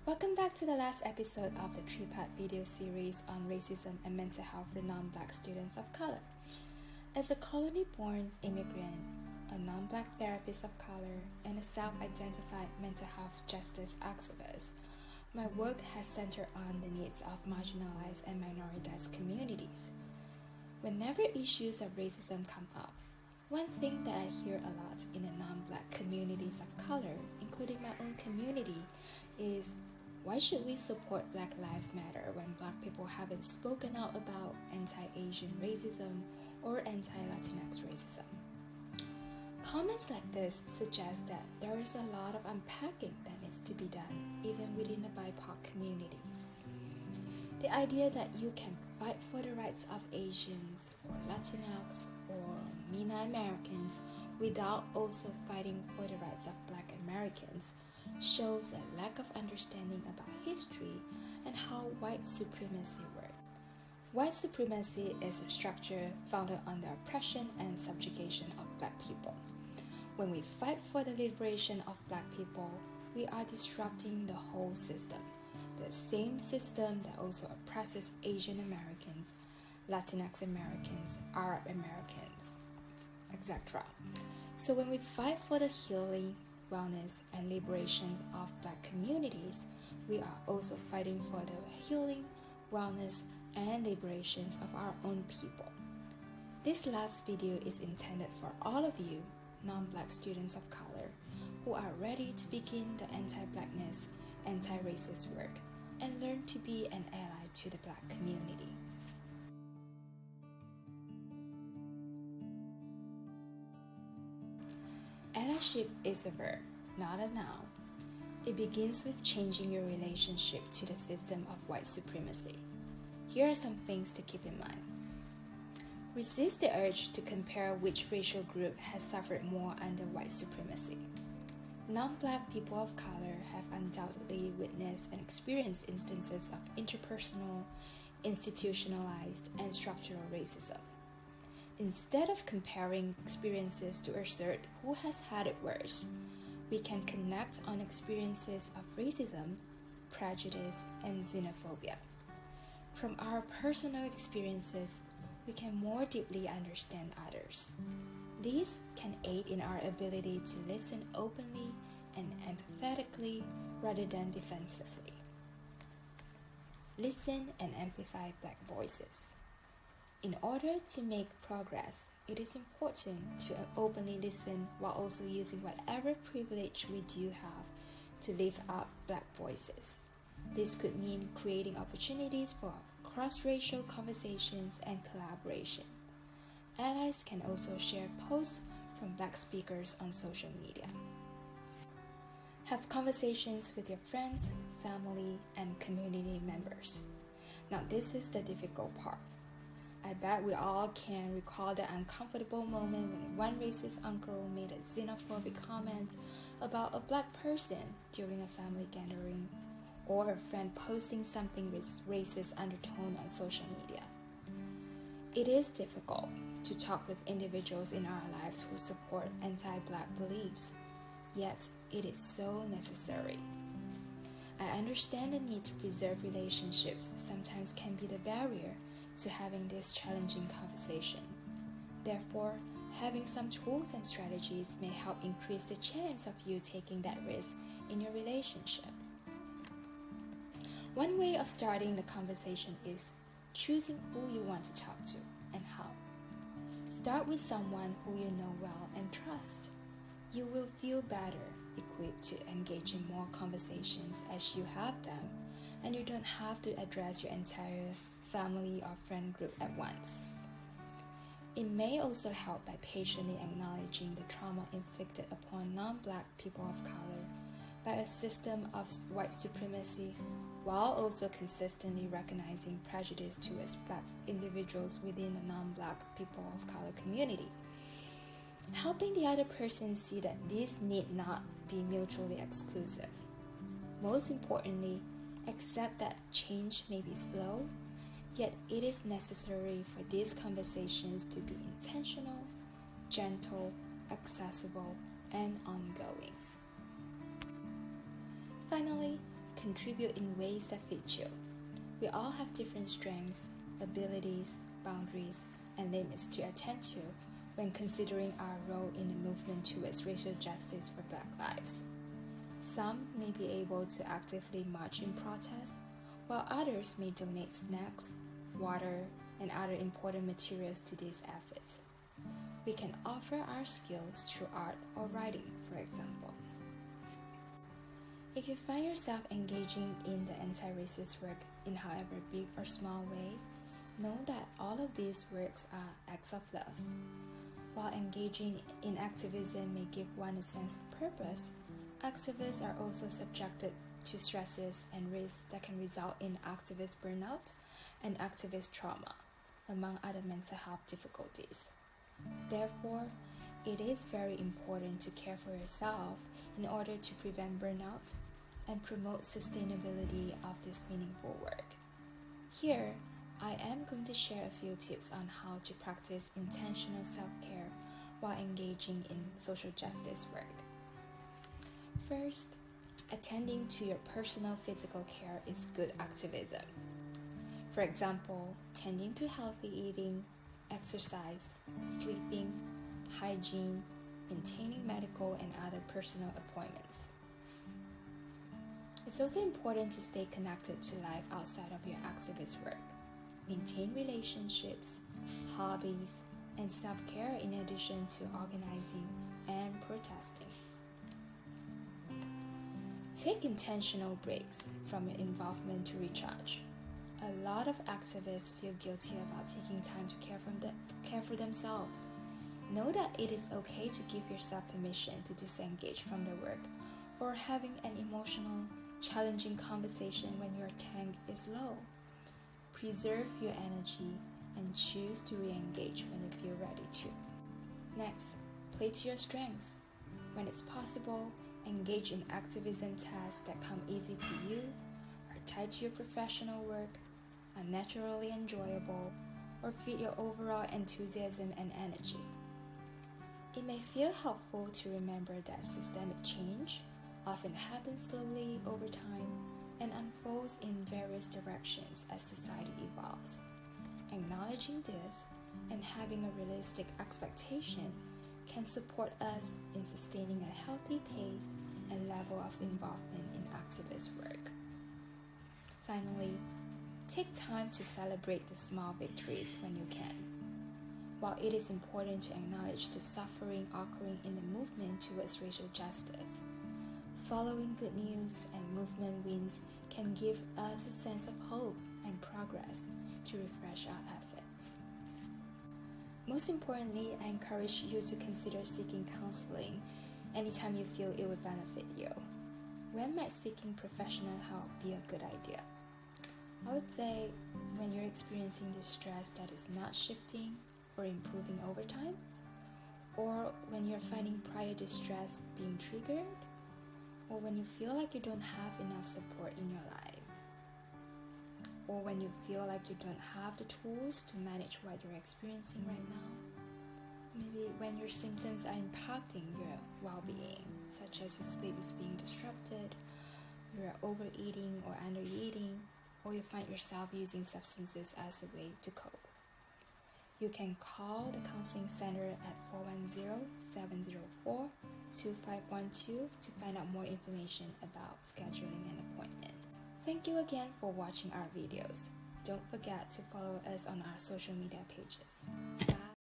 Welcome back to the last episode of the 3-part video series on racism and mental health for non-Black students of color. As a colony-born immigrant, a non-Black therapist of color, and a self-identified mental health justice activist, my work has centered on the needs of marginalized and minoritized communities. Whenever issues of racism come up, one thing that I hear a lot in the non-Black communities of color, including my own community, is why should we support Black Lives Matter when Black people haven't spoken out about anti-Asian racism or anti-Latinx racism? Comments like this suggest that there is a lot of unpacking that needs to be done even within the BIPOC communities. The idea that you can fight for the rights of Asians or Latinx or MENA Americans without also fighting for the rights of Black Americans shows a lack of understanding about history and how white supremacy works. White supremacy is a structure founded on the oppression and subjugation of Black people. When we fight for the liberation of Black people, we are disrupting the whole system, the same system that also oppresses Asian Americans, Latinx Americans, Arab Americans, etc. So when we fight for the healing, wellness, and liberations of Black communities, we are also fighting for the healing, wellness, and liberations of our own people. This last video is intended for all of you non-Black students of color who are ready to begin the anti-Blackness, anti-racist work and learn to be an ally to the Black community. Allyship is a verb, not a noun. It begins with changing your relationship to the system of white supremacy. Here are some things to keep in mind. Resist the urge to compare which racial group has suffered more under white supremacy. Non-Black people of color have undoubtedly witnessed and experienced instances of interpersonal, institutionalized, and structural racism. Instead of comparing experiences to assert who has had it worse, we can connect on experiences of racism, prejudice, and xenophobia. From our personal experiences, we can more deeply understand others. These can aid in our ability to listen openly and empathetically rather than defensively. Listen and amplify Black voices. In order to make progress, it is important to openly listen while also using whatever privilege we do have to lift up Black voices. This could mean creating opportunities for cross-racial conversations and collaboration. Allies can also share posts from Black speakers on social media. Have conversations with your friends, family, and community members. Now, this is the difficult part. I bet we all can recall the uncomfortable moment when one racist uncle made a xenophobic comment about a Black person during a family gathering, or a friend posting something with racist undertone on social media. It is difficult to talk with individuals in our lives who support anti-Black beliefs, yet it is so necessary. I understand the need to preserve relationships sometimes can be the barrier to having this challenging conversation. Therefore, having some tools and strategies may help increase the chance of you taking that risk in your relationship. One way of starting the conversation is choosing who you want to talk to and how. Start with someone who you know well and trust. You will feel better equipped to engage in more conversations as you have them, and you don't have to address your entire family or friend group at once. It may also help by patiently acknowledging the trauma inflicted upon non-Black people of color by a system of white supremacy, while also consistently recognizing prejudice towards Black individuals within the non-Black people of color community. Helping the other person see that this need not be mutually exclusive. Most importantly, accept that change may be slow, yet it is necessary for these conversations to be intentional, gentle, accessible, and ongoing. Finally, contribute in ways that fit you. We all have different strengths, abilities, boundaries, and limits to attend to when considering our role in the movement towards racial justice for Black lives. Some may be able to actively march in protest, while others may donate snacks, water, and other important materials to these efforts. We can offer our skills through art or writing, for example. If you find yourself engaging in the anti-racist work in however big or small way, know that all of these works are acts of love. While engaging in activism may give one a sense of purpose, activists are also subjected to stresses and risks that can result in activist burnout and activist trauma, among other mental health difficulties. Therefore, it is very important to care for yourself in order to prevent burnout and promote sustainability of this meaningful work. Here, I am going to share a few tips on how to practice intentional self-care while engaging in social justice work. First, attending to your personal physical care is good activism. For example, tending to healthy eating, exercise, sleeping, hygiene, maintaining medical and other personal appointments. It's also important to stay connected to life outside of your activist work. Maintain relationships, hobbies, and self-care in addition to organizing and protesting. Take intentional breaks from your involvement to recharge. A lot of activists feel guilty about taking time to care for themselves. Know that it is okay to give yourself permission to disengage from the work or having an emotional, challenging conversation when your tank is low. Preserve your energy and choose to re-engage when you feel ready to. Next, play to your strengths. When it's possible, engage in activism tasks that come easy to you, are tied to your professional work, are naturally enjoyable, or fit your overall enthusiasm and energy. It may feel helpful to remember that systemic change often happens slowly over time and unfolds in various directions as society evolves. Acknowledging this and having a realistic expectation can support us in sustaining a healthy pace and level of involvement in activist work. Finally, take time to celebrate the small victories when you can. While it is important to acknowledge the suffering occurring in the movement towards racial justice, following good news and movement wins can give us a sense of hope and progress to refresh our efforts. Most importantly, I encourage you to consider seeking counseling anytime you feel it would benefit you. When might seeking professional help be a good idea? I would say when you're experiencing distress that is not shifting or improving over time, or when you're finding prior distress being triggered, or when you feel like you don't have enough support in your life, or when you feel like you don't have the tools to manage what you're experiencing right now. Maybe when your symptoms are impacting your well-being, such as your sleep is being disrupted, you're overeating or undereating, or you find yourself using substances as a way to cope. You can call the Counseling Center at 410-704-2512 to find out more information about scheduling an appointment. Thank you again for watching our videos. Don't forget to follow us on our social media pages. Bye!